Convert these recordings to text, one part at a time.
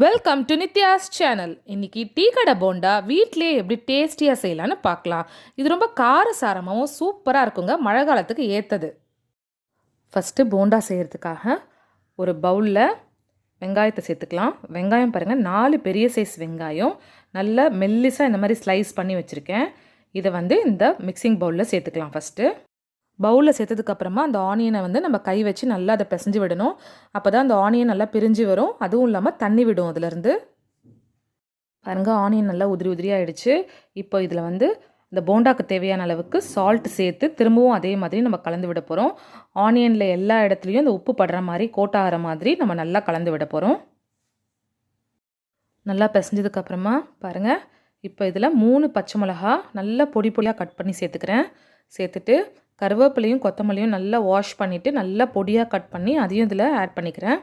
Welcome to Nithya's channel. இன்றைக்கி tea கடை போண்டா வீட்டிலே எப்படி டேஸ்டியாக செய்யலான்னு பார்க்கலாம். இது ரொம்ப காரசாரமாகவும் சூப்பராக இருக்குங்க, மழை காலத்துக்கு ஏற்றது. ஃபஸ்ட்டு போண்டா செய்கிறதுக்காக ஒரு பவுலில் வெங்காயத்தை சேர்த்துக்கலாம். வெங்காயம் பாருங்கள், 4 பெரிய சைஸ் வெங்காயம் நல்லா மெல்லிசாக இந்த மாதிரி ஸ்லைஸ் பண்ணி வச்சுருக்கேன். இதை இந்த மிக்சிங் பவுலில் சேர்த்துக்கலாம். ஃபஸ்ட்டு பவுலில் சேர்த்ததுக்கப்புறமா அந்த ஆனியனை நம்ம கை வச்சு நல்லா அதை பிசைஞ்சு விடணும். அப்போ தான் அந்த ஆனியன் நல்லா பிரிஞ்சு வரும். அதுவும் இல்லாமல் தண்ணி விடும் அதுலேருந்து. பாருங்கள், ஆனியன் நல்லா உதிரி உதிரியாகிடுச்சு. இப்போ இதில் இந்த போண்டாக்கு தேவையான அளவுக்கு சால்ட் சேர்த்து திரும்பவும் அதே மாதிரி நம்ம கலந்து விட போகிறோம். ஆனியனில் எல்லா இடத்துலையும் இந்த உப்பு படுற மாதிரி கோட்டாகிற மாதிரி நம்ம நல்லா கலந்து விட போகிறோம். நல்லா பிசைஞ்சதுக்கப்புறமா பாருங்கள், இப்போ இதில் 3 பச்சை மிளகா நல்லா பொடி பொடியாக கட் பண்ணி சேர்த்துக்கிறேன். சேர்த்துட்டு கருவேப்பிலையும் கொத்தமல்லியும் நல்லா வாஷ் பண்ணிவிட்டு நல்லா பொடியாக கட் பண்ணி அதையும் இதில் ஆட் பண்ணிக்கிறேன்.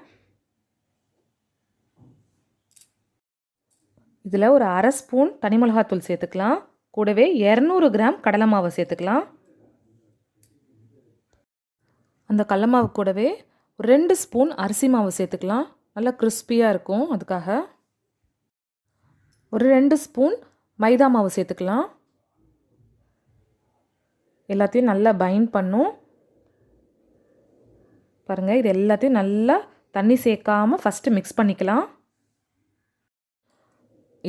இதில் ஒரு 1/2 ஸ்பூன் தனி மிளகாத்தூள் சேர்த்துக்கலாம். கூடவே 200 கிராம் கடலை மாவை சேர்த்துக்கலாம். அந்த கடலை மாவு கூடவே ஒரு 2 ஸ்பூன் அரிசி மாவு சேர்த்துக்கலாம். நல்லா கிறிஸ்பியாக இருக்கும். அதுக்காக ஒரு 2 ஸ்பூன் மைதா மாவு சேர்த்துக்கலாம். எல்லாத்தையும் நல்லா பைண்ட் பண்ணும். பாருங்கள், இது எல்லாத்தையும் நல்லா தண்ணி சேர்க்காமல் ஃபஸ்ட்டு மிக்ஸ் பண்ணிக்கலாம்.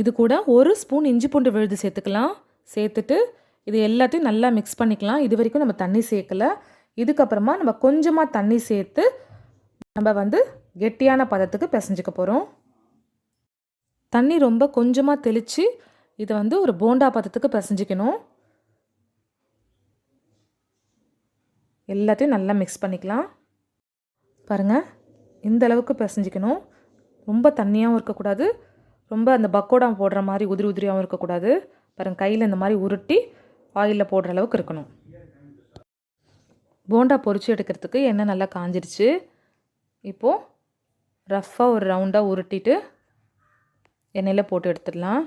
இது கூட 1 ஸ்பூன் இஞ்சி பூண்டு விழுது சேர்த்துக்கலாம். சேர்த்துட்டு இது எல்லாத்தையும் நல்லா மிக்ஸ் பண்ணிக்கலாம். இது வரைக்கும் நம்ம தண்ணி சேர்க்கலை. இதுக்கப்புறமா நம்ம கொஞ்சமாக தண்ணி சேர்த்து நம்ம கெட்டியான பதத்துக்கு பிசைஞ்சிக்க போகிறோம். தண்ணி ரொம்ப கொஞ்சமாக தெளித்து இதை ஒரு போண்டா பதத்துக்கு பிசைஞ்சிக்கணும். எல்லாத்தையும் நல்லா மிக்ஸ் பண்ணிக்கலாம். பாருங்கள், இந்த அளவுக்கு பிசைஞ்சிக்கணும். ரொம்ப தண்ணியாகவும் இருக்கக்கூடாது, ரொம்ப அந்த பக்கோடா போடுற மாதிரி உதிரி உதிரியாகவும் இருக்கக்கூடாது. பாருங்கள், கையில் இந்த மாதிரி உருட்டி ஆயிலில் போடுற அளவுக்கு இருக்கணும். போண்டா பொரிச்சு எடுக்கிறதுக்கு எண்ணெய் நல்லா காஞ்சிருச்சு. இப்போது ரஃப்பாக ஒரு ரவுண்டாக உருட்டிட்டு எண்ணெயில் போட்டு எடுத்துடலாம்.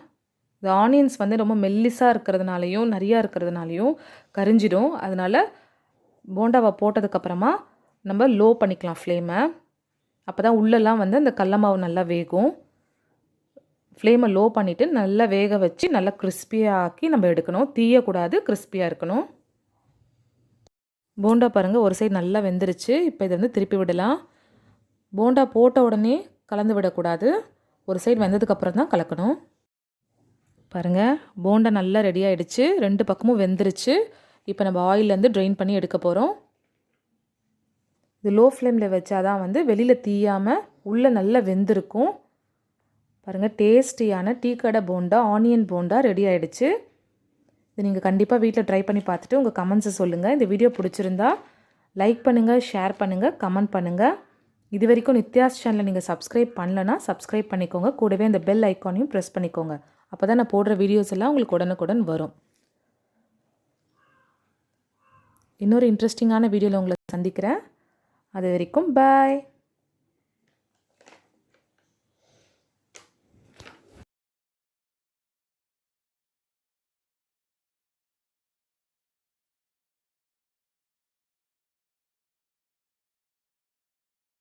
இந்த ஆனியன்ஸ் ரொம்ப மெல்லிஸாக இருக்கிறதுனாலையும் நிறையா இருக்கிறதுனாலையும் கரிஞ்சிடும். அதனால் போண்டாவை போட்டதுக்கப்புறமா நம்ம லோ பண்ணிக்கலாம் ஃப்ளேமை. அப்போ தான் உள்ளெல்லாம் அந்த கடல மாவு நல்லா வேகும். ஃப்ளேமை லோ பண்ணிவிட்டு நல்லா வேக வச்சு நல்லா கிறிஸ்பியாக ஆக்கி நம்ம எடுக்கணும். தீயக்கூடாது, கிறிஸ்பியாக இருக்கணும். போண்டா பாருங்கள், ஒரு சைடு நல்லா வெந்துருச்சு. இப்போ இதை திருப்பி விடலாம். போண்டா போட்ட உடனே கலந்து விடக்கூடாது. ஒரு சைடு வெந்ததுக்கப்புறம் தான் கலக்கணும். பாருங்கள், போண்டா நல்லா ரெடி ஆகிடுச்சு. 2 பக்கமும் வெந்துருச்சு. இப்போ நம்ம ஆயிலேருந்து ட்ரெயின் பண்ணி எடுக்க போகிறோம். இது லோ ஃப்ளேமில் வச்சா தான் வெளியில் தீயாமல் உள்ளே நல்லா வெந்திருக்கும். பாருங்கள், டேஸ்டியான டீ கடை போண்டா, ஆனியன் போண்டா ரெடி ஆகிடுச்சு. இது நீங்கள் கண்டிப்பாக வீட்டில் ட்ரை பண்ணி பார்த்துட்டு உங்கள் கமெண்ட்ஸை சொல்லுங்கள். இந்த வீடியோ பிடிச்சிருந்தா லைக் பண்ணுங்கள், ஷேர் பண்ணுங்கள், கமெண்ட் பண்ணுங்கள். இது வரைக்கும் நித்யாஸ் சேனலை நீங்கள் சப்ஸ்கிரைப் பண்ணலன்னா சப்ஸ்கிரைப் பண்ணிக்கோங்க. கூடவே இந்த பெல் ஐக்கானையும் ப்ரெஸ் பண்ணிக்கோங்க. அப்போ தான் நான் போடுற வீடியோஸ் எல்லாம் உங்களுக்கு உடனுக்குடன் வரும். இன்னொரு இன்ட்ரெஸ்டிங்கான வீடியோவில் உங்களை சந்திக்கிறேன். அது வரைக்கும் பாய்.